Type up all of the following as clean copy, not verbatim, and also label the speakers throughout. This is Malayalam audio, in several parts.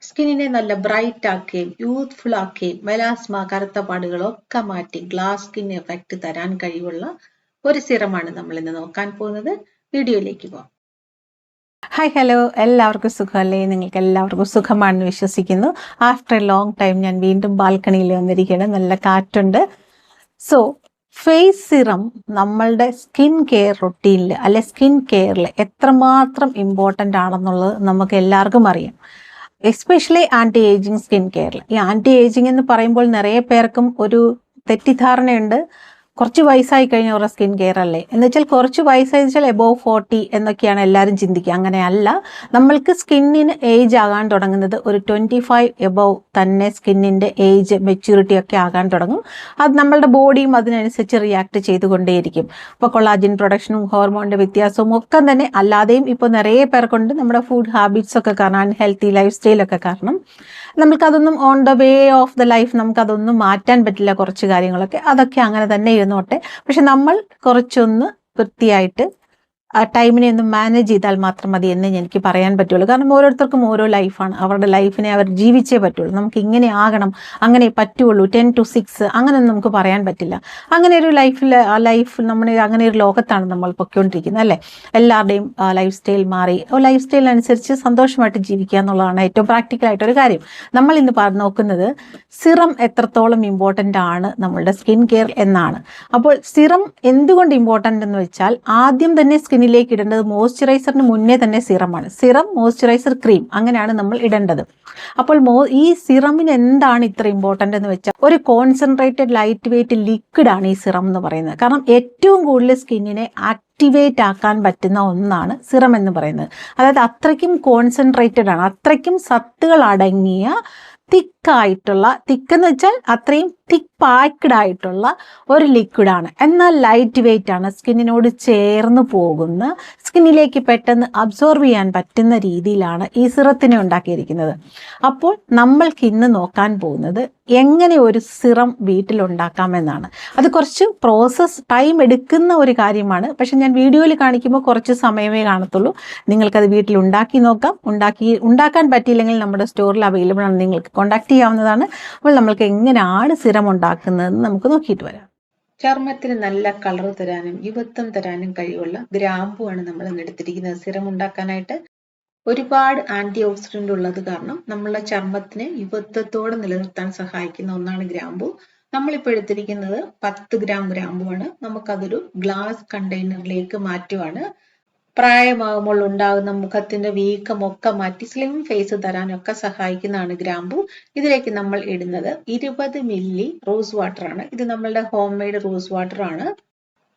Speaker 1: സ്കിന്നിനെ നല്ല ബ്രൈറ്റ് ആക്കുകയും യൂത്ത്ഫുൾ ആക്കുകയും മെലാസ്മ കറുത്ത പാടുകളൊക്കെ മാറ്റി ഗ്ലാസ് സ്കിൻ എഫക്റ്റ് തരാൻ കഴിവുള്ള ഒരു സിറമാണ് നമ്മൾ ഇന്ന് നോക്കാൻ പോകുന്നത്. വീഡിയോയിലേക്ക് പോകാം.
Speaker 2: ഹായ് ഹലോ, എല്ലാവർക്കും സുഖമല്ലേ? നിങ്ങൾക്ക് എല്ലാവർക്കും സുഖമാണെന്ന് വിശ്വസിക്കുന്നു. ആഫ്റ്റർ എ ലോങ് ടൈം ഞാൻ വീണ്ടും ബാൽക്കണിയിൽ വന്നിരിക്കുകയാണ്. നല്ല കാറ്റുണ്ട്. സോ ഫേസ് സിറം നമ്മളുടെ സ്കിൻ കെയർ റൊട്ടീനിൽ അല്ലെ സ്കിൻ കെയറിൽ എത്രമാത്രം ഇമ്പോർട്ടൻ്റ് ആണെന്നുള്ളത് നമുക്ക് എല്ലാവർക്കും അറിയാം. എസ്പെഷ്യലി ആൻറ്റി ഏജിങ് സ്കിൻ കെയറിൽ. ഈ ആൻറ്റി ഏജിങ് എന്ന് പറയുമ്പോൾ നിറയെ പേർക്കും ഒരു തെറ്റിദ്ധാരണയുണ്ട്, കുറച്ച് വയസ്സായി കഴിഞ്ഞ അവരുടെ സ്കിൻ കെയർ അല്ലേ എന്ന് വെച്ചാൽ. കുറച്ച് വയസ്സായി വെച്ചാൽ എബോവ് 40 എന്നൊക്കെയാണ് എല്ലാവരും ചിന്തിക്കുക. അങ്ങനെയല്ല. നമ്മൾക്ക് സ്കിന്നിന് ഏജ് ആകാൻ തുടങ്ങുന്നത് ഒരു 25 എബോവ് തന്നെ സ്കിന്നിൻ്റെ ഏജ് മെച്യൂരിറ്റി ഒക്കെ ആകാൻ തുടങ്ങും. അത് നമ്മളുടെ ബോഡിയും അതിനനുസരിച്ച് റിയാക്ട് ചെയ്തുകൊണ്ടേയിരിക്കും. ഇപ്പോൾ കൊളാജിൻ പ്രൊഡക്ഷനും ഹോർമോണിൻ്റെ വ്യത്യാസവും ഒക്കെ തന്നെ അല്ലാതെയും ഇപ്പോൾ നിറയെ പേർക്കുണ്ട്. നമ്മുടെ ഫുഡ് ഹാബിറ്റ്സ് ഒക്കെ കാരണം, അൺഹെൽത്തി ലൈഫ് സ്റ്റൈലൊക്കെ കാരണം നമുക്കതൊന്നും on the way of the life നമുക്കതൊന്നും മാറ്റാൻ പറ്റില്ല. കുറച്ച് കാര്യങ്ങളൊക്കെ അതൊക്കെ അങ്ങനെ തന്നെ ഇരുന്നോട്ടെ. പക്ഷെ നമ്മൾ കുറച്ചൊന്ന് വൃത്തിയായിട്ട് ആ ടൈമിനെ ഒന്ന് മാനേജ് ചെയ്താൽ മാത്രം മതി എന്ന് എനിക്ക് പറയാൻ പറ്റുള്ളൂ. കാരണം ഓരോരുത്തർക്കും ഓരോ ലൈഫാണ്. അവരുടെ ലൈഫിനെ അവർ ജീവിച്ചേ പറ്റുള്ളൂ. നമുക്ക് ഇങ്ങനെ ആകണം, അങ്ങനെ പറ്റുള്ളൂ, 10 to 6 അങ്ങനെയൊന്നും നമുക്ക് പറയാൻ പറ്റില്ല. അങ്ങനെ ഒരു ലൈഫ് നമ്മൾ അങ്ങനെ ഒരു ലോകത്താണ് നമ്മൾ പൊയ്ക്കൊണ്ടിരിക്കുന്നത് അല്ലേ. എല്ലാവരുടെയും ലൈഫ് സ്റ്റൈൽ മാറി. ലൈഫ് സ്റ്റൈലിനനുസരിച്ച് സന്തോഷമായിട്ട് ജീവിക്കുക എന്നുള്ളതാണ് ഏറ്റവും പ്രാക്ടിക്കലായിട്ടൊരു കാര്യം. നമ്മൾ ഇന്ന് നോക്കുന്നത് സിറം എത്രത്തോളം ഇമ്പോർട്ടൻ്റ് ആണ് നമ്മളുടെ സ്കിൻ കെയർ എന്നാണ്. അപ്പോൾ സിറം എന്തുകൊണ്ട് ഇമ്പോർട്ടൻ്റ് എന്ന് വെച്ചാൽ, ആദ്യം തന്നെ സ്കിന്നിലേക്ക് ഇടേണ്ടത് മോയ്സ്ചറൈസറിന് മുന്നേ തന്നെ സിറമാണ്. സിറം, മോയ്സ്ചറൈസർ, ക്രീം, അങ്ങനെയാണ് നമ്മൾ ഇടേണ്ടത്. അപ്പോൾ ഈ സിറമിന് എന്താണ് ഇത്ര ഇമ്പോർട്ടൻ്റ് എന്ന് വെച്ചാൽ, ഒരു കോൺസെൻട്രേറ്റഡ് ലൈറ്റ് വെയിറ്റ് ലിക്വിഡാണ് ഈ സിറം എന്ന് പറയുന്നത്. കാരണം ഏറ്റവും കൂടുതൽ സ്കിന്നിനെ ആക്ടിവേറ്റ് ആക്കാൻ പറ്റുന്ന ഒന്നാണ് സിറം എന്ന് പറയുന്നത്. അതായത് അത്രയ്ക്കും കോൺസെൻട്രേറ്റഡ് ആണ്, അത്രയ്ക്കും സത്തുകൾ അടങ്ങിയ തിക്കായിട്ടുള്ള, തിക്കെന്ന് വെച്ചാൽ അത്രയും തിക്ക് പാക്ഡ് ആയിട്ടുള്ള ഒരു ലിക്വിഡാണ്. എന്നാൽ ലൈറ്റ് വെയിറ്റ് ആണ്, സ്കിന്നിനോട് ചേർന്ന് പോകുന്ന, സ്കിന്നിലേക്ക് പെട്ടെന്ന് അബ്സോർവ് ചെയ്യാൻ പറ്റുന്ന രീതിയിലാണ് ഈ സിറത്തിനെ ഉണ്ടാക്കിയിരിക്കുന്നത്. അപ്പോൾ നമ്മൾക്ക് ഇന്ന് നോക്കാൻ പോകുന്നത് എങ്ങനെ ഒരു സിറം വീട്ടിലുണ്ടാക്കാമെന്നാണ്. അത് കുറച്ച് ടൈം എടുക്കുന്ന ഒരു കാര്യമാണ്. പക്ഷെ ഞാൻ വീഡിയോയിൽ കാണിക്കുമ്പോൾ കുറച്ച് സമയമേ കാണത്തുള്ളൂ. നിങ്ങൾക്കത് വീട്ടിൽ ഉണ്ടാക്കി നോക്കാം. ഉണ്ടാക്കാൻ പറ്റിയില്ലെങ്കിൽ നമ്മുടെ സ്റ്റോറിൽ അവൈലബിൾ ആണ്, നിങ്ങൾക്ക് കോൺടാക്ട് ചെയ്യാവുന്നതാണ്. അപ്പോൾ നമ്മൾക്ക് എങ്ങനെയാണ് സിറം ഉണ്ടാക്കുന്നതെന്ന് നമുക്ക് നോക്കിയിട്ട് വരാം.
Speaker 1: ചർമ്മത്തിന് നല്ല കളർ തരാനും യുവത്വം തരാനും കഴിവുള്ള ഗ്രാമ്പുവാണ് നമ്മൾ ഇന്ന് എടുത്തിരിക്കുന്നത് സിറം ഉണ്ടാക്കാനായിട്ട്. ഒരുപാട് ആന്റി ഓക്സിഡന്റ് ഉള്ളത് കാരണം നമ്മളുടെ ചർമ്മത്തിനെ യുവത്വത്തോടെ നിലനിർത്താൻ സഹായിക്കുന്ന ഒന്നാണ് ഗ്രാമ്പു. നമ്മളിപ്പോൾ എടുത്തിരിക്കുന്നത് 10 ഗ്രാം ഗ്രാമ്പുവാണ്. നമുക്കതൊരു ഗ്ലാസ് കണ്ടെയ്നറിലേക്ക് മാറ്റുവാണ്. പ്രായമാകുമ്പോൾ ഉണ്ടാകുന്ന മുഖത്തിന്റെ വീക്കമൊക്കെ മാറ്റി സ്ലിം ഫേസ് തരാനൊക്കെ സഹായിക്കുന്നതാണ് ഗ്രാമ്പു. ഇതിലേക്ക് നമ്മൾ ഇടുന്നത് 20 മില്ലി റോസ് വാട്ടർ ആണ്. ഇത് നമ്മളുടെ ഹോം മെയ്ഡ് റോസ് വാട്ടർ ആണ്.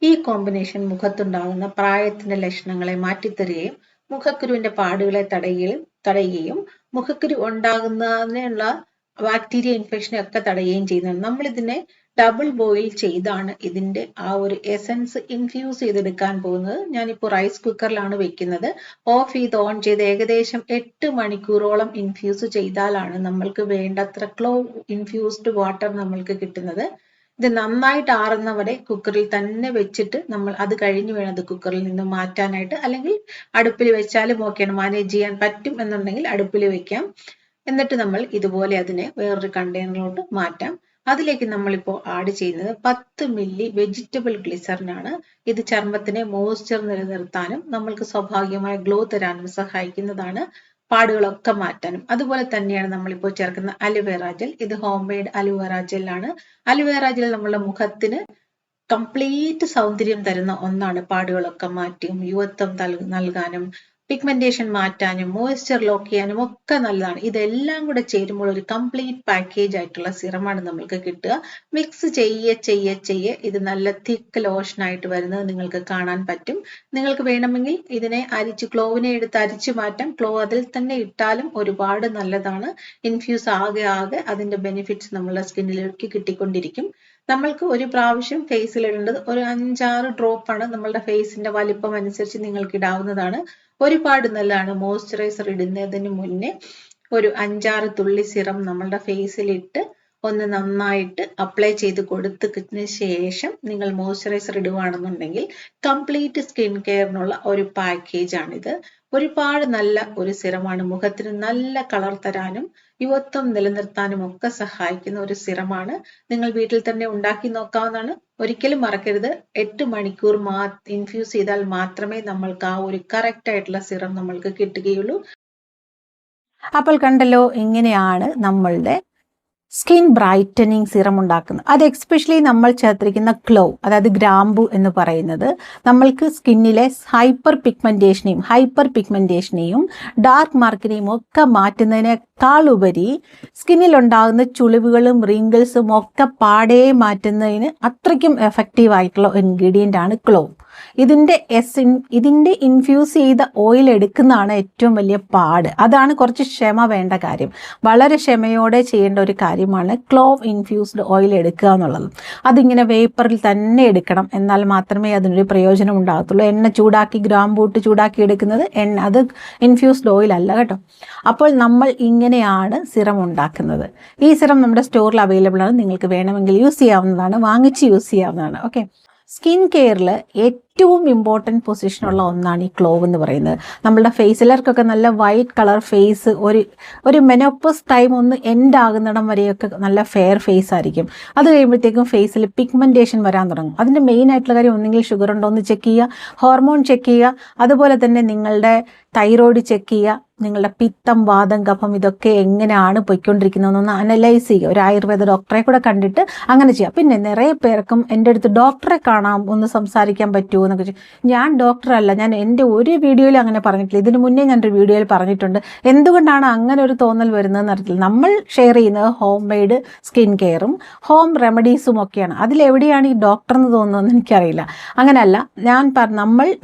Speaker 1: ഈ കോമ്പിനേഷൻ മുഖത്തുണ്ടാകുന്ന പ്രായത്തിന്റെ ലക്ഷണങ്ങളെ മാറ്റിത്തരികയും മുഖക്കുരുവിന്റെ പാടുകളെ തടയുകയും മുഖക്കുരു ഉണ്ടാകുന്നതിനുള്ള ബാക്ടീരിയ ഇൻഫെക്ഷനെ ഒക്കെ തടയുകയും ചെയ്യുന്നതാണ്. നമ്മൾ ഇതിനെ ഡബിൾ ബോയിൽ ചെയ്താണ് ഇതിന്റെ ആ ഒരു എസൻസ് ഇൻഫ്യൂസ് ചെയ്തെടുക്കാൻ പോകുന്നത്. ഞാനിപ്പോൾ റൈസ് കുക്കറിലാണ് വെക്കുന്നത്. ഓഫ് ചെയ്ത് ഓൺ ചെയ്ത് ഏകദേശം 8 മണിക്കൂറോളം ഇൻഫ്യൂസ് ചെയ്താലാണ് നമ്മൾക്ക് വേണ്ടത്ര ക്ലോവ് ഇൻഫ്യൂസ്ഡ് വാട്ടർ നമ്മൾക്ക് കിട്ടുന്നത്. ഇത് നന്നായിട്ട് ആറുന്നവരെ കുക്കറിൽ തന്നെ വെച്ചിട്ട് നമ്മൾ അത് കഴിഞ്ഞ് വേണം അത് കുക്കറിൽ നിന്ന് മാറ്റാനായിട്ട്. അല്ലെങ്കിൽ അടുപ്പിൽ വെച്ചാലും ഓക്കെയാണ്, മാനേജ് ചെയ്യാൻ പറ്റും എന്നുണ്ടെങ്കിൽ അടുപ്പിൽ വെക്കാം. എന്നിട്ട് നമ്മൾ ഇതുപോലെ അതിനെ വേറൊരു കണ്ടെയ്നറിലോട്ട് മാറ്റാം. അതിലേക്ക് നമ്മളിപ്പോൾ ആഡ് ചെയ്യുന്നത് 10 മില്ലി വെജിറ്റബിൾ ഗ്ലിസറിൻ ആണ്. ഇത് ചർമ്മത്തിനെ മോയ്സ്ചർ നിലനിർത്താനും നമ്മൾക്ക് സ്വാഭാവികമായ ഗ്ലോ തരാനും സഹായിക്കുന്നതാണ്, പാടുകളൊക്കെ മാറ്റാനും. അതുപോലെ തന്നെയാണ് നമ്മളിപ്പോൾ ചേർക്കുന്ന അലോവേറ ജെൽ. ഇത് ഹോം മെയ്ഡ് അലോവേറ ജെൽ ആണ്. അലോവേറ ജെൽ നമ്മളുടെ മുഖത്തിന് കംപ്ലീറ്റ് സൗന്ദര്യം തരുന്ന ഒന്നാണ്. പാടുകളൊക്കെ മാറ്റിയും യുവത്വം നൽകാനും പിഗ്മെന്റേഷൻ മാറ്റാനും മോയ്സ്ചർ ലോക്ക് ചെയ്യാനും ഒക്കെ നല്ലതാണ്. ഇതെല്ലാം കൂടെ ചേരുമ്പോൾ ഒരു കംപ്ലീറ്റ് പാക്കേജ് ആയിട്ടുള്ള സിറമാണ് നമ്മൾക്ക് കിട്ടുക. മിക്സ് ചെയ്യെ ഇത് നല്ല തിക്ക് ലോഷൻ ആയിട്ട് വരുന്നത് നിങ്ങൾക്ക് കാണാൻ പറ്റും. നിങ്ങൾക്ക് വേണമെങ്കിൽ ഇതിനെ ക്ലോവിനെ എടുത്ത് അരിച്ചു മാറ്റാം. ക്ലോ അതിൽ തന്നെ ഇട്ടാലും ഒരുപാട് നല്ലതാണ്. ഇൻഫ്യൂസ് ആകെ അതിന്റെ ബെനിഫിറ്റ്സ് നമ്മളുടെ സ്കിന്നിലേക്ക് കിട്ടിക്കൊണ്ടിരിക്കും. നമ്മൾക്ക് ഒരു പ്രാവശ്യം ഫേസിൽ ഇടേണ്ടത് ഒരു 5-6 ഡ്രോപ്പാണ്. നമ്മളുടെ ഫേസിന്റെ വലിപ്പം അനുസരിച്ച് നിങ്ങൾക്ക് ഇടാവുന്നതാണ്. ഒരുപാട് നല്ലതാണ്. മോയ്സ്ചറൈസർ ഇടുന്നതിന് മുന്നേ ഒരു 5-6 തുള്ളി സിറം നമ്മളുടെ ഫേസിൽ ഇട്ട് ഒന്ന് നന്നായിട്ട് അപ്ലൈ ചെയ്ത് കൊടുത്തതിന് ശേഷം നിങ്ങൾ മോയ്സ്ചറൈസർ ഇടുകയാണെന്നുണ്ടെങ്കിൽ കംപ്ലീറ്റ് സ്കിൻ കെയറിനുള്ള ഒരു പാക്കേജ് ആണിത്. ഒരുപാട് നല്ല ഒരു സിറമാണ്. മുഖത്തിന് നല്ല കളർ തരാനും യുവത്വം നിലനിർത്താനും ഒക്കെ സഹായിക്കുന്ന ഒരു സിറമാണ്. നിങ്ങൾ വീട്ടിൽ തന്നെ ഉണ്ടാക്കി നോക്കാവുന്നതാണ്. ഒരിക്കലും മറക്കരുത്, 8 മണിക്കൂർ ഇൻഫ്യൂസ് ചെയ്താൽ മാത്രമേ നമ്മൾക്ക് ആ ഒരു കറക്റ്റ് ആയിട്ടുള്ള സിറം നമ്മൾക്ക് കിട്ടുകയുള്ളൂ.
Speaker 2: അപ്പോൾ കണ്ടല്ലോ, ഇങ്ങനെയാണ് നമ്മളുടെ സ്കിൻ ബ്രൈറ്റനിങ് സിറം ഉണ്ടാക്കുന്നത്. അത് എക്സ്പെഷ്യലി നമ്മൾ ചേർത്തിരിക്കുന്ന ക്ലോവ്, അതായത് ഗ്രാമ്പു എന്ന് പറയുന്നത് നമ്മൾക്ക് സ്കിന്നിലെ ഹൈപ്പർ പിഗ്മെന്റേഷനെയും ഡാർക്ക് മാർക്കിനെയും ഒക്കെ മാറ്റുന്നതിനേക്കാളുപരി സ്കിന്നിലുണ്ടാകുന്ന ചുളിവുകളും റിങ്കിൾസും ഒക്കെ പാടെ മാറ്റുന്നതിന് അത്രയ്ക്കും എഫക്റ്റീവ് ആയിട്ടുള്ള ഇൻഗ്രീഡിയൻ്റ് ആണ് ക്ലോവ്. ഇതിൻ്റെ ഇൻഫ്യൂസ് ചെയ്ത ഓയിൽ എടുക്കുന്നതാണ് ഏറ്റവും വലിയ പാട്. അതാണ് കുറച്ച് ക്ഷമ വേണ്ട കാര്യം. വളരെ ക്ഷമയോടെ ചെയ്യേണ്ട ഒരു കാര്യമാണ് ക്ലോവ് ഇൻഫ്യൂസ്ഡ് ഓയിൽ എടുക്കുക എന്നുള്ളത്. അതിങ്ങനെ വേപ്പറിൽ തന്നെ എടുക്കണം, എന്നാൽ മാത്രമേ അതിനൊരു പ്രയോജനം ഉണ്ടാകത്തുള്ളൂ. എണ്ണ ചൂടാക്കി ഗ്രാമ്പൂട്ട് ചൂടാക്കി എടുക്കുന്നത് അത് ഇൻഫ്യൂസ്ഡ് ഓയിൽ അല്ല കേട്ടോ. അപ്പോൾ നമ്മൾ ഇങ്ങനെയാണ് സിറം ഉണ്ടാക്കുന്നത്. ഈ സിറം നമ്മുടെ സ്റ്റോറിൽ അവൈലബിൾ ആണ്. നിങ്ങൾക്ക് വേണമെങ്കിൽ യൂസ് ചെയ്യാവുന്നതാണ്, വാങ്ങിച്ച് യൂസ് ചെയ്യാവുന്നതാണ്. ഓക്കെ, സ്കിൻ കെയറിൽ ഏറ്റവും ഇമ്പോർട്ടൻറ്റ് പൊസിഷനുള്ള ഒന്നാണ് ഈ ക്ലോവ് എന്ന് പറയുന്നത്. നമ്മളുടെ ഫേസിലർക്കൊക്കെ നല്ല വൈറ്റ് കളർ ഫേസ്, ഒരു മെനോപ്പസ് ടൈം ഒന്ന് എൻഡ് ആകുന്നിടം വരെയൊക്കെ നല്ല ഫെയർ ഫേസ് ആയിരിക്കും. അത് കഴിയുമ്പോഴത്തേക്കും ഫേസിൽ പിഗ്മെൻറ്റേഷൻ വരാൻ തുടങ്ങും. അതിൻ്റെ മെയിൻ ആയിട്ടുള്ള കാര്യം ഒന്നെങ്കിൽ ഷുഗർ ഉണ്ടോ എന്ന് ചെക്ക് ചെയ്യുക, ഹോർമോൺ ചെക്ക് ചെയ്യുക, അതുപോലെ തന്നെ നിങ്ങളുടെ തൈറോയ്ഡ് ചെക്ക് ചെയ്യുക, നിങ്ങളുടെ പിത്തം, വാദം, കഫം ഇതൊക്കെ എങ്ങനെയാണ് പൊയ്ക്കൊണ്ടിരിക്കുന്നതെന്നൊന്ന് അനലൈസ് ചെയ്യുക. ഒരു ആയുർവേദ ഡോക്ടറെ കൂടെ കണ്ടിട്ട് അങ്ങനെ ചെയ്യുക. പിന്നെ നിറയെ പേർക്കും എൻ്റെ അടുത്ത് ഡോക്ടറെ കാണാം, ഒന്ന് സംസാരിക്കാൻ പറ്റുമോ എന്നൊക്കെ ചോദിച്ചു. ഞാൻ ഡോക്ടറല്ല, ഞാൻ എൻ്റെ ഒരു വീഡിയോയിൽ അങ്ങനെ പറഞ്ഞിട്ടില്ല. ഇതിനു മുന്നേ ഞാനൊരു വീഡിയോയിൽ പറഞ്ഞിട്ടുണ്ട്. എന്തുകൊണ്ടാണ് അങ്ങനെ ഒരു തോന്നൽ വരുന്നതെന്ന് അറിയത്തില്ല. നമ്മൾ ഷെയർ ചെയ്യുന്നത് ഹോം മെയ്ഡ് സ്കിൻ കെയറും ഹോം റെമഡീസും ഒക്കെയാണ്. അതിലെവിടെയാണ് ഈ ഡോക്ടർ എന്ന് തോന്നുന്നതെന്ന് എനിക്കറിയില്ല. അങ്ങനെയല്ല,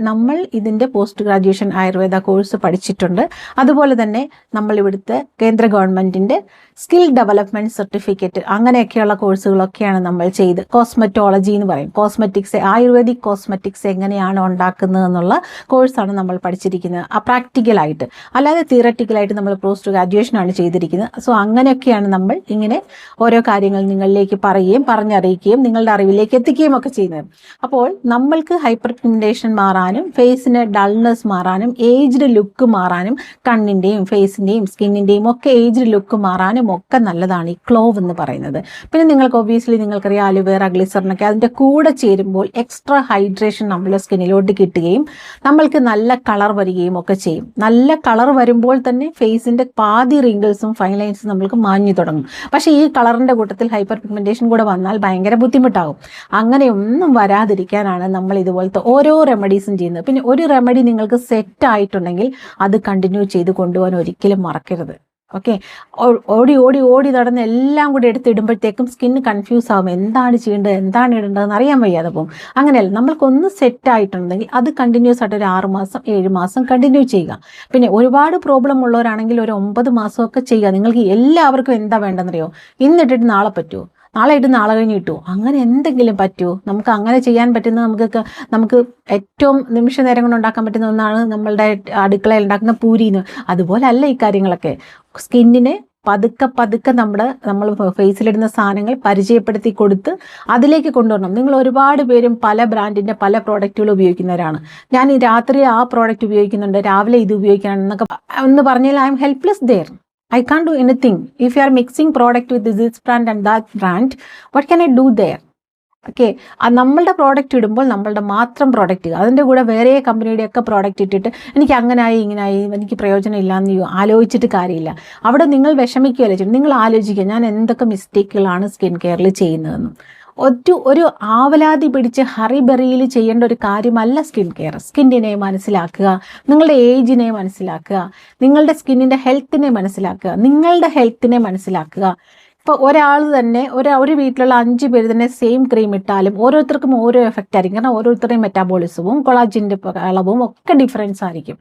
Speaker 2: നമ്മൾ ഇതിൻ്റെ പോസ്റ്റ് ഗ്രാജുവേഷൻ ആയുർവേദ കോഴ്സ് പഠിച്ചിട്ടുണ്ട്. അതുപോലെ തന്നെ നമ്മൾ ഇവിടുത്തെ കേന്ദ്ര ഗവൺമെൻറ്റിൻ്റെ സ്കിൽ ഡെവലപ്മെൻറ്റ് സർട്ടിഫിക്കറ്റ് അങ്ങനെയൊക്കെയുള്ള കോഴ്സുകളൊക്കെയാണ് നമ്മൾ ചെയ്ത്. കോസ്മെറ്റോളജി എന്ന് പറയും, കോസ്മെറ്റിക്സ്, ആയുർവേദിക് കോസ്മെറ്റിക്സ് എങ്ങനെയാണ് ഉണ്ടാക്കുന്നത് എന്നുള്ള കോഴ്സാണ് നമ്മൾ പഠിച്ചിരിക്കുന്നത്, പ്രാക്ടിക്കലായിട്ട്. അല്ലാതെ തിയററ്റിക്കലായിട്ട് നമ്മൾ പോസ്റ്റ് ഗ്രാജുവേഷനാണ് ചെയ്തിരിക്കുന്നത്. സോ അങ്ങനെയൊക്കെയാണ് നമ്മൾ ഇങ്ങനെ ഓരോ കാര്യങ്ങൾ നിങ്ങളിലേക്ക് പറയുകയും പറഞ്ഞറിയിക്കുകയും നിങ്ങളുടെ അറിവിലേക്ക് എത്തിക്കുകയും ഒക്കെ ചെയ്യുന്നത്. അപ്പോൾ നമ്മൾക്ക് ഹൈപ്പർ പിഗ്മെന്റേഷൻ മാറാനും ഫേസിന് ഡൾനെസ് മാറാനും ഏജ്ഡ് ലുക്ക് മാറാനും കണ്ണിൻ്റെയും ഫേസിൻ്റെയും സ്കിന്നിൻ്റെയും ഒക്കെ ഏജ്ഡ് ലുക്ക് മാറാനും ഒക്കെ നല്ലതാണ് ഈ ക്ലോവ് എന്ന് പറയുന്നത്. പിന്നെ നിങ്ങൾക്ക് ഒബ്വിയസ്ലി നിങ്ങൾക്കറിയാം, അലോവേറ, ഗ്ലിസറിനൊക്കെ അതിൻ്റെ കൂടെ ചേരുമ്പോൾ എക്സ്ട്രാ ഹൈഡ്രേഷൻ നമ്മുടെ സ്കിന്നിലോട്ട് കിട്ടുകയും നമ്മൾക്ക് നല്ല കളർ വരികയും ഒക്കെ ചെയ്യും. നല്ല കളർ വരുമ്പോൾ തന്നെ ഫേസിൻ്റെ പാതി റിങ്കിൾസും ഫൈൻ ലൈൻസും നമ്മൾക്ക് മാഞ്ഞു തുടങ്ങും. പക്ഷേ ഈ കളറിൻ്റെ കൂട്ടത്തിൽ ഹൈപ്പർ പിഗ്മെന്റേഷൻ കൂടെ വന്നാൽ ഭയങ്കര ബുദ്ധിമുട്ടാകും. അങ്ങനെയൊന്നും വരാതിരിക്കാനാണ് നമ്മൾ ഇതുപോലത്തെ ഓരോ റെമഡീസും ചെയ്യുന്നത്. പിന്നെ ഒരു റെമഡി നിങ്ങൾക്ക് സെറ്റ് ആയിട്ടുണ്ടെങ്കിൽ അത് കണ്ടിന്യൂ ചെയ്ത് കൊണ്ടുപോകാൻ ഒരിക്കലും മറക്കരുത്. ഓക്കെ, ഓടി നടന്ന് എല്ലാം കൂടി എടുത്തിടുമ്പോഴത്തേക്കും സ്കിന്ന് കൺഫ്യൂസ് ആകും. എന്താണ് ചെയ്യേണ്ടത്, എന്താണ് ഇടേണ്ടതെന്ന് അറിയാൻ വയ്യാതെ പോകും. അങ്ങനെയല്ല, നമ്മൾക്കൊന്ന് സെറ്റ് ആയിട്ടുണ്ടെങ്കിൽ അത് കണ്ടിന്യൂസ് ആയിട്ട് ഒരു 6 മാസം 7 മാസം കണ്ടിന്യൂ ചെയ്യുക. പിന്നെ ഒരുപാട് പ്രോബ്ലം ഉള്ളവരാണെങ്കിൽ ഒരു 9 മാസമൊക്കെ ചെയ്യുക. നിങ്ങൾക്ക് എല്ലാവർക്കും എന്താ വേണ്ടെന്നറിയോ, ഇന്നിട്ടിട്ട് നാളെ പറ്റുമോ, നാളെ ഇട്ട് നാളെ കഴിഞ്ഞ് കിട്ടുമോ, അങ്ങനെ എന്തെങ്കിലും പറ്റുമോ? നമുക്ക് അങ്ങനെ ചെയ്യാൻ പറ്റുന്ന നമുക്ക് ഏറ്റവും നിമിഷ നേരം കൊണ്ട് ഉണ്ടാക്കാൻ പറ്റുന്ന ഒന്നാണ് നമ്മളുടെ അടുക്കളയിൽ ഉണ്ടാക്കുന്ന പൂരിന്ന്. അതുപോലെ അല്ല ഈ കാര്യങ്ങളൊക്കെ. സ്കിന്നിനെ പതുക്കെ നമ്മൾ ഫേസിലിടുന്ന സാധനങ്ങൾ പരിചയപ്പെടുത്തി കൊടുത്ത് അതിലേക്ക് കൊണ്ടുവരണം. നിങ്ങൾ ഒരുപാട് പേരും പല ബ്രാൻഡിൻ്റെ പല പ്രോഡക്റ്റുകൾ ഉപയോഗിക്കുന്നവരാണ്. ഞാൻ ഈ രാത്രി ആ പ്രോഡക്റ്റ് ഉപയോഗിക്കുന്നുണ്ട്, രാവിലെ ഇത് ഉപയോഗിക്കണം എന്നൊക്കെ എന്ന് പറഞ്ഞാൽ I am helpless there. I can't do anything. If you are mixing product with this brand and that brand, what can I do there? Okay, നമ്മളുടെ പ്രോഡക്റ്റ് ഇടുമ്പോൾ നമ്മളുടെ മാത്രം പ്രോഡക്റ്റ്, അതിൻ്റെ കൂടെ വേറെ കമ്പനിയുടെയൊക്കെ പ്രോഡക്റ്റ് ഇട്ടിട്ട് എനിക്ക് അങ്ങനായി ഇങ്ങനായി എനിക്ക് പ്രയോജനം ഇല്ലയെന്ന് ആലോചിച്ചിട്ട് കാര്യമില്ല. അവിടെ നിങ്ങൾ വിഷമിക്കുകയല്ലേ ചെയ്യും. നിങ്ങൾ ആലോചിക്കുക, ഞാൻ എന്തൊക്കെ മിസ്റ്റേക്കുകളാണ് സ്കിൻ കെയറിൽ ചെയ്യുന്നതെന്ന്. ഒരു ആവലാതി പിടിച്ച് ഹറിബറിയിൽ ചെയ്യേണ്ട ഒരു കാര്യമല്ല സ്കിൻ കെയർ. സ്കിന്നിനെ മനസ്സിലാക്കുക, നിങ്ങളുടെ ഏജിനെ മനസ്സിലാക്കുക, നിങ്ങളുടെ സ്കിന്നിൻ്റെ ഹെൽത്തിനെ മനസ്സിലാക്കുക, നിങ്ങളുടെ ഹെൽത്തിനെ മനസ്സിലാക്കുക. ഇപ്പോൾ ഒരാൾ തന്നെ ഒരു വീട്ടിലുള്ള 5 പേര് തന്നെ സെയിം ക്രീം ഇട്ടാലും ഓരോരുത്തർക്കും ഓരോ എഫക്റ്റ് ആയിരിക്കും. കാരണം ഓരോരുത്തരുടെയും മെറ്റാബോളിസവും കൊളാജിൻ്റെ അളവും ഒക്കെ ഡിഫറൻസ് ആയിരിക്കും.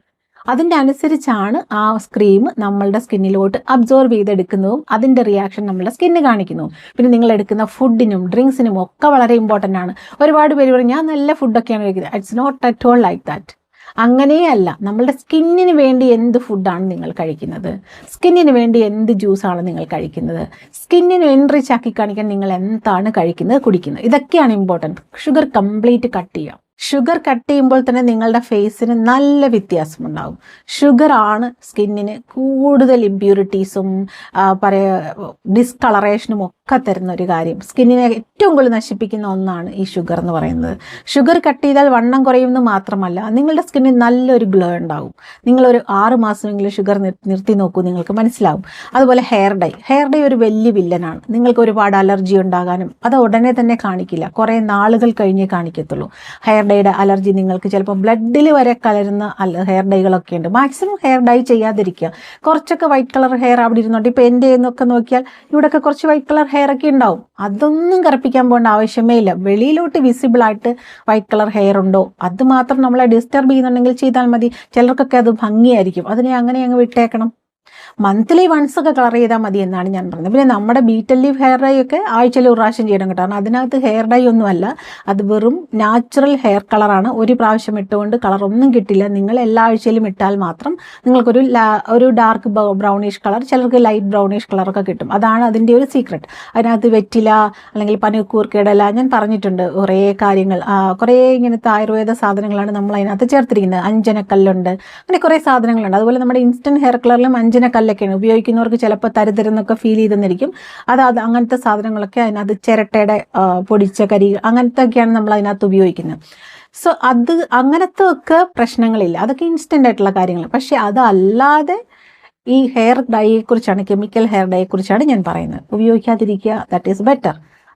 Speaker 2: അതിൻ്റെ അനുസരിച്ചാണ് ആ ക്രീം നമ്മളുടെ സ്കിന്നിലോട്ട് അബ്സോർവ് ചെയ്തെടുക്കുന്നതും അതിൻ്റെ റിയാക്ഷൻ നമ്മളുടെ സ്കിന്ന് കാണിക്കുന്നതും. പിന്നെ നിങ്ങൾ എടുക്കുന്ന ഫുഡിനും ഡ്രിങ്ക്സിനും ഒക്കെ വളരെ ഇമ്പോർട്ടൻ്റ് ആണ്. ഒരുപാട് പേര് പറയും ഞാൻ നല്ല ഫുഡൊക്കെയാണ് കഴിക്കുന്നത്. It's not at all like that. അങ്ങനെയല്ല. നമ്മളുടെ സ്കിന്നിന് വേണ്ടി എന്ത് ഫുഡാണ് നിങ്ങൾ കഴിക്കുന്നത്, സ്കിന്നിന് വേണ്ടി എന്ത് ജ്യൂസാണ് നിങ്ങൾ കഴിക്കുന്നത്, സ്കിന്നിന് എൻറിച്ച് ആക്കി കാണിക്കാൻ നിങ്ങൾ എന്താണ് കഴിക്കുന്നത് കുടിക്കുന്നത്, ഇതൊക്കെയാണ് ഇമ്പോർട്ടൻറ്റ്. ഷുഗർ കംപ്ലീറ്റ് കട്ട് ചെയ്യാം. ഷുഗർ കട്ട് ചെയ്യുമ്പോൾ തന്നെ നിങ്ങളുടെ ഫേസിന് നല്ല വ്യത്യാസമുണ്ടാകും. ഷുഗറാണ് സ്കിന്നിന് കൂടുതൽ ഇമ്പ്യൂരിറ്റീസും ഡിസ്കളറേഷനും ഒക്കെ തരുന്ന ഒരു കാര്യം. സ്കിന്നിനെ ഏറ്റവും കൂടുതൽ നശിപ്പിക്കുന്ന ഒന്നാണ് ഈ ഷുഗർ എന്ന് പറയുന്നത്. ഷുഗർ കട്ട് ചെയ്താൽ വണ്ണം കുറയുമെന്ന് മാത്രമല്ല, നിങ്ങളുടെ സ്കിന്നിൽ നല്ലൊരു ഗ്ലോ ഉണ്ടാകും. നിങ്ങളൊരു 6 മാസമെങ്കിലും ഷുഗർ നിർത്തി നോക്കൂ, നിങ്ങൾക്ക് മനസ്സിലാവും. അതുപോലെ ഹെയർ ഡൈ ഒരു വലിയ വില്ലനാണ്. നിങ്ങൾക്ക് ഒരുപാട് അലർജി ഉണ്ടാകാനും അത് ഉടനെ തന്നെ കാണിക്കില്ല, കുറേ നാളുകൾ കഴിഞ്ഞേ കാണിക്കത്തുള്ളൂ. ഹെയർ ഡൈയുടെ അലർജി നിങ്ങൾക്ക് ചിലപ്പോൾ ബ്ലഡിൽ വരെ കലരുന്ന ഹെയർ ഡൈകളൊക്കെ ഉണ്ട്. മാക്സിമം ഹെയർ ഡൈ ചെയ്യാതിരിക്കുക. കുറച്ചൊക്കെ വൈറ്റ് കളർ ഹെയർ അവിടെ ഇരുന്നോട്ട്. ഇപ്പോൾ എൻ്റെ എന്നൊക്കെ നോക്കിയാൽ ഇവിടെയൊക്കെ കുറച്ച് വൈറ്റ് കളർ ഹെയർ ഒക്കെ ഉണ്ടാവും. അതൊന്നും കറുപ്പിക്കാൻ പോകേണ്ട ആവശ്യമേ ഇല്ല. വെളിയിലോട്ട് വിസിബിളായിട്ട് വൈറ്റ് കളർ ഹെയർ ഉണ്ടോ അത് മാത്രം നമ്മളെ ഡിസ്റ്റർബ് ചെയ്യുന്നുണ്ടെങ്കിൽ ചെയ്താൽ മതി. ചിലർക്കൊക്കെ അത് ഭംഗിയായിരിക്കും, അതിനെ അങ്ങനെ അങ്ങ് വിട്ടേക്കണം. മന്ത്ലി വൺസ് ഒക്കെ കളർ ചെയ്താൽ മതി എന്നാണ് ഞാൻ പറഞ്ഞത്. പിന്നെ നമ്മുടെ ബീറ്റൽ ലീഫ് ഹെയർ ഡൈ ഒക്കെ ആഴ്ചയിൽ ഒരു പ്രാവശ്യം ചെയ്യണം കേട്ടോ. കാരണം അതിനകത്ത് ഹെയർ ഡൈ ഒന്നുമല്ല, അത് വെറും നാച്ചുറൽ ഹെയർ കളറാണ്. ഒരു പ്രാവശ്യം ഇട്ടുകൊണ്ട് കളറൊന്നും കിട്ടില്ല. നിങ്ങൾ എല്ലാ ആഴ്ചയിലും ഇട്ടാൽ മാത്രം നിങ്ങൾക്കൊരു ഡാർക്ക് ബ്രൗണിഷ് കളർ, ചിലർക്ക് ലൈറ്റ് ബ്രൗണിഷ് കളറൊക്കെ കിട്ടും. അതാണ് അതിൻ്റെ ഒരു സീക്രട്ട്. അതിനകത്ത് വെറ്റില അല്ലെങ്കിൽ പനിക്കൂർക്കയിടല ഞാൻ പറഞ്ഞിട്ടുണ്ട്. കുറേ കാര്യങ്ങൾ, കുറേ ഇങ്ങനത്തെ ആയുർവേദ സാധനങ്ങളാണ് നമ്മൾ അതിനകത്ത് ചേർത്തിരിക്കുന്നത്. അഞ്ജനക്കല്ലുണ്ട്, അങ്ങനെ കുറേ സാധനങ്ങളുണ്ട്. അതുപോലെ നമ്മുടെ ഇൻസ്റ്റൻറ്റ് ഹെയർ കളറിലും അഞ്ജനക്കല്ലൊക്കെയാണ് ഉപയോഗിക്കുന്നവർക്ക് ചിലപ്പോൾ തരുതരുന്നൊക്കെ ഫീൽ ചെയ്തെന്നിരിക്കും. അത് അങ്ങനത്തെ സാധനങ്ങളൊക്കെ അതിനകത്ത് ചിരട്ടയുടെ പൊടിച്ച കരി അങ്ങനത്തെ ഒക്കെയാണ് നമ്മൾ അതിനകത്ത് ഉപയോഗിക്കുന്നത്. സോ അങ്ങനത്തെ ഒക്കെ പ്രശ്നങ്ങളില്ല, അതൊക്കെ ഇൻസ്റ്റൻ്റ് ആയിട്ടുള്ള കാര്യങ്ങൾ. പക്ഷെ അതല്ലാതെ ഈ ഹെയർ ഡൈയെക്കുറിച്ചാണ്, കെമിക്കൽ ഹെയർ ഡൈയെക്കുറിച്ചാണ് ഞാൻ പറയുന്നത്. ഉപയോഗിക്കാതിരിക്കുക, ദാറ്റ് ഈസ് ബെറ്റർ.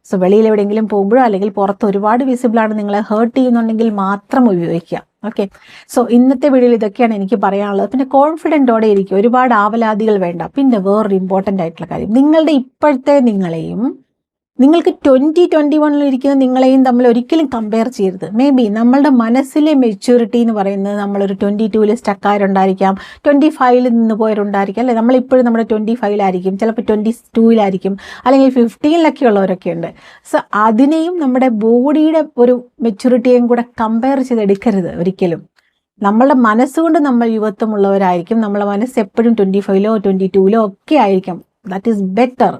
Speaker 2: സോ വെളിയിൽ എവിടെയെങ്കിലും പോകുമ്പോഴോ അല്ലെങ്കിൽ പുറത്ത് ഒരുപാട് വിസിബിളാണ്, നിങ്ങളെ ഹേർട്ട് ചെയ്യുന്നുണ്ടെങ്കിൽ മാത്രം ഉപയോഗിക്കുക. ഓക്കെ, സോ ഇന്നത്തെ വീഡിയോയിൽ ഇതൊക്കെയാണ് എനിക്ക് പറയാനുള്ളത്. പിന്നെ കോൺഫിഡൻറ്റോടെ ഇരിക്കുക, ഒരുപാട് ആവലാതികൾ വേണ്ട. പിന്നെ വേറൊരു ഇമ്പോർട്ടൻ്റ് ആയിട്ടുള്ള കാര്യം, നിങ്ങളുടെ ഇപ്പോഴത്തെ നിങ്ങളെയും നിങ്ങൾക്ക് 2021 ഇരിക്കുന്ന നിങ്ങളെയും തമ്മിൽ ഒരിക്കലും കമ്പയർ ചെയ്യരുത്. മേ ബി നമ്മളുടെ മനസ്സിലെ മെച്യൂരിറ്റി എന്ന് പറയുന്നത് നമ്മളൊരു 22 സ്റ്റക്കായവരുണ്ടായിരിക്കാം, 25 നിന്ന് പോയവരുണ്ടായിരിക്കാം, അല്ലേ? നമ്മളിപ്പോഴും നമ്മുടെ 25 ചിലപ്പോൾ 22 അല്ലെങ്കിൽ 15 ഉള്ളവരൊക്കെ ഉണ്ട്. സോ അതിനെയും നമ്മുടെ ബോഡിയുടെ ഒരു മെച്യൂരിറ്റിയെയും കൂടെ കമ്പയർ ചെയ്തെടുക്കരുത് ഒരിക്കലും. നമ്മളുടെ മനസ്സുകൊണ്ട് നമ്മൾ യുവത്വമുള്ളവരായിരിക്കും, നമ്മളെ മനസ്സ് എപ്പോഴും 25 22 ഒക്കെ ആയിരിക്കും. That is better,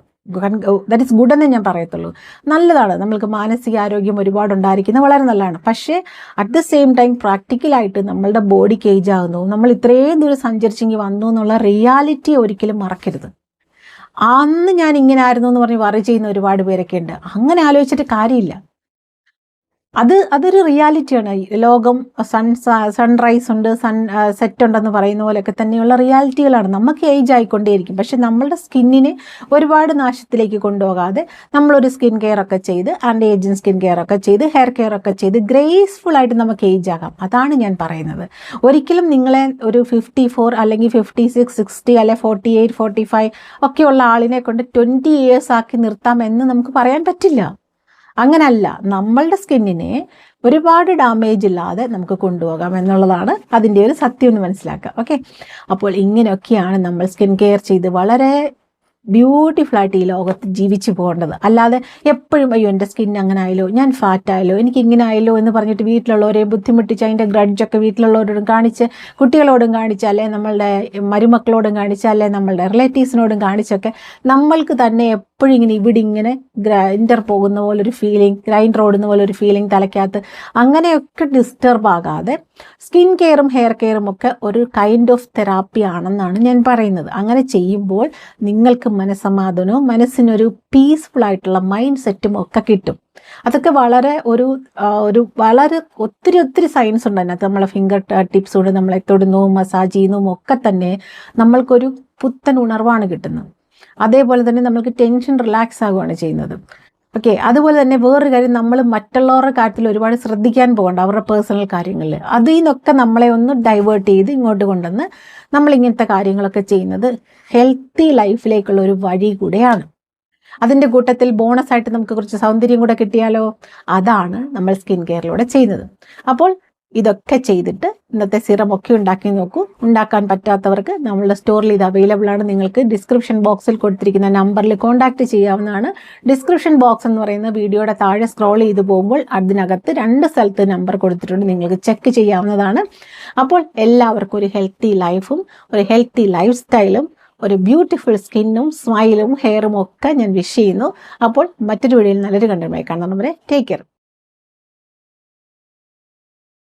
Speaker 2: that is good എന്നേ ഞാൻ പറയത്തുള്ളൂ. നല്ലതാണ്, നമ്മൾക്ക് മാനസികാരോഗ്യം ഒരുപാടുണ്ടായിരിക്കുന്നത് വളരെ നല്ലതാണ്. പക്ഷേ അറ്റ് ദ സെയിം ടൈം പ്രാക്ടിക്കലായിട്ട് നമ്മളുടെ ബോഡിക്ക് ഏജ് ആകുന്നു, നമ്മൾ ഇത്രയും ദൂരം സഞ്ചരിച്ചെങ്കിൽ വന്നു എന്നുള്ള റിയാലിറ്റി ഒരിക്കലും മറക്കരുത്. അന്ന് ഞാൻ ഇങ്ങനെ ആയിരുന്നു എന്ന് പറഞ്ഞ് വറി ചെയ്യുന്ന ഒരുപാട് പേരൊക്കെ ഉണ്ട്. അങ്ങനെ ആലോചിച്ചിട്ട് കാര്യമില്ല. അതൊരു റിയാലിറ്റിയാണ്. ലോകം സൺറൈസ് ഉണ്ട്, സെറ്റ് ഉണ്ടെന്ന് പറയുന്ന പോലെയൊക്കെ തന്നെയുള്ള റിയാലിറ്റികളാണ്. നമുക്ക് ഏജ് ആയിക്കൊണ്ടേയിരിക്കും. പക്ഷെ നമ്മളുടെ സ്കിന്നിനെ ഒരുപാട് നാശത്തിലേക്ക് കൊണ്ടുപോകാതെ നമ്മളൊരു സ്കിൻ കെയർ ഒക്കെ ചെയ്ത്, ആൻറ്റി ഏജിങ് സ്കിൻ കെയർ ഒക്കെ ചെയ്ത്, ഹെയർ കെയർ ഒക്കെ ചെയ്ത് ഗ്രേസ്ഫുൾ ആയിട്ട് നമുക്ക് ഏജ് ആകാം. അതാണ് ഞാൻ പറയുന്നത്. ഒരിക്കലും നിങ്ങളെ ഒരു 54 അല്ലെങ്കിൽ 56 60 അല്ലെങ്കിൽ 48 45 ഒക്കെയുള്ള ആളിനെ കൊണ്ട് 20 years ആക്കി നിർത്താം എന്ന് നമുക്ക് പറയാൻ പറ്റില്ല. അങ്ങനല്ല, നമ്മളുടെ സ്കിന്നിനെ ഒരുപാട് ഡാമേജ് ഇല്ലാതെ നമുക്ക് കൊണ്ടുപോകാം എന്നുള്ളതാണ് അതിൻ്റെ ഒരു സത്യം എന്ന് മനസ്സിലാക്കുക. ഓക്കെ, അപ്പോൾ ഇങ്ങനെയൊക്കെയാണ് നമ്മൾ സ്കിൻ കെയർ ചെയ്ത് വളരെ ബ്യൂട്ടിഫുൾ ആയിട്ട് ഈ ലോകത്ത് ജീവിച്ചു പോകേണ്ടത്. അല്ലാതെ എപ്പോഴും അയ്യോ എൻ്റെ സ്കിൻ അങ്ങനെ ആയല്ലോ, ഞാൻ ഫാറ്റ് ആയല്ലോ, എനിക്ക് ഇങ്ങനെ ആയല്ലോ എന്ന് പറഞ്ഞിട്ട് വീട്ടിലുള്ളവരെ ബുദ്ധിമുട്ടിച്ച് അതിൻ്റെ ഗ്രഡ്ജൊക്കെ വീട്ടിലുള്ളവരോടും കാണിച്ച്, കുട്ടികളോടും കാണിച്ച്, അല്ലെ നമ്മളുടെ മരുമക്കളോടും കാണിച്ച്, അല്ലെ നമ്മളുടെ റിലേറ്റീവ്സിനോടും കാണിച്ചൊക്കെ നമ്മൾക്ക് തന്നെ എപ്പോഴും ഇവിടെ ഇങ്ങനെ ഗ്രൈൻഡർ പോകുന്ന പോലൊരു ഫീലിംഗ്, ഗ്രൈൻഡർ ഓടുന്ന പോലൊരു ഫീലിംഗ് തലയ്ക്കകത്ത്, അങ്ങനെയൊക്കെ ഡിസ്റ്റർബ് ആകാതെ സ്കിൻ കെയറും ഹെയർ കെയറും ഒക്കെ ഒരു കൈൻഡ് ഓഫ് തെറാപ്പി ആണെന്നാണ് ഞാൻ പറയുന്നത്. അങ്ങനെ ചെയ്യുമ്പോൾ നിങ്ങൾക്ക് മനസ്സമാധാനവും മനസ്സിനൊരു പീസ്ഫുൾ ആയിട്ടുള്ള മൈൻഡ് സെറ്റും ഒക്കെ കിട്ടും. അതൊക്കെ വളരെ വളരെ ഒത്തിരി സയൻസ് ഉണ്ട് അതിനകത്ത്. നമ്മളെ ഫിംഗർ ടിപ്സ് കൊണ്ട് നമ്മളെ തൊടുന്നതും മസാജ് ചെയ്യുന്നതും ഒക്കെ തന്നെ നമ്മൾക്കൊരു പുത്തൻ ഉണർവാണ് കിട്ടുന്നത്. അതേപോലെ തന്നെ നമ്മൾക്ക് ടെൻഷൻ റിലാക്സ് ആകുകയാണ് ചെയ്യുന്നത്. ഓക്കെ, അതുപോലെ തന്നെ വേറൊരു കാര്യം, നമ്മൾ മറ്റുള്ളവരുടെ കാര്യത്തിൽ ഒരുപാട് ശ്രദ്ധിക്കാൻ പോകണ്ട, അവരുടെ പേഴ്സണൽ കാര്യങ്ങളിൽ. അതിൽ നിന്നൊക്കെ നമ്മളെ ഒന്ന് ഡൈവേർട്ട് ചെയ്ത് ഇങ്ങോട്ട് കൊണ്ടുവന്ന് നമ്മളിങ്ങനത്തെ കാര്യങ്ങളൊക്കെ ചെയ്യുന്നത് ഹെൽത്തി ലൈഫിലേക്കുള്ള ഒരു വഴി കൂടെയാണ്. അതിൻ്റെ കൂട്ടത്തിൽ ബോണസായിട്ട് നമുക്ക് കുറച്ച് സൗന്ദര്യം കൂടെ കിട്ടിയാലോ, അതാണ് നമ്മൾ സ്കിൻ കെയറിലൂടെ ചെയ്യുന്നത്. അപ്പോൾ ഇതൊക്കെ ചെയ്തിട്ട് ഇന്നത്തെ സിറം ഒക്കെ ഉണ്ടാക്കി നോക്കൂ. ഉണ്ടാക്കാൻ പറ്റാത്തവർക്ക് നമ്മളുടെ സ്റ്റോറിൽ ഇത് അവൈലബിൾ ആണ്. നിങ്ങൾക്ക് ഡിസ്ക്രിപ്ഷൻ ബോക്സിൽ കൊടുത്തിരിക്കുന്ന നമ്പറിൽ കോൺടാക്ട് ചെയ്യാവുന്നതാണ്. ഡിസ്ക്രിപ്ഷൻ ബോക്സ് എന്ന് പറയുന്ന വീഡിയോയുടെ താഴെ സ്ക്രോൾ ചെയ്ത് പോകുമ്പോൾ അതിനകത്ത് 2 സ്ഥലത്ത് നമ്പർ കൊടുത്തിട്ടുണ്ട്, നിങ്ങൾക്ക് ചെക്ക് ചെയ്യാവുന്നതാണ്. അപ്പോൾ എല്ലാവർക്കും ഒരു ഹെൽത്തി ലൈഫും ഒരു ഹെൽത്തി ലൈഫ് സ്റ്റൈലും ഒരു ബ്യൂട്ടിഫുൾ സ്കിന്നും സ്മൈലും ഹെയറും ഒക്കെ ഞാൻ വിഷ് ചെയ്യുന്നു. അപ്പോൾ മറ്റൊരു വീഡിയോയിൽ നല്ലൊരു കണ്ടന്റുമായി കാണുന്നവരെ ടേക്ക് കെയർ.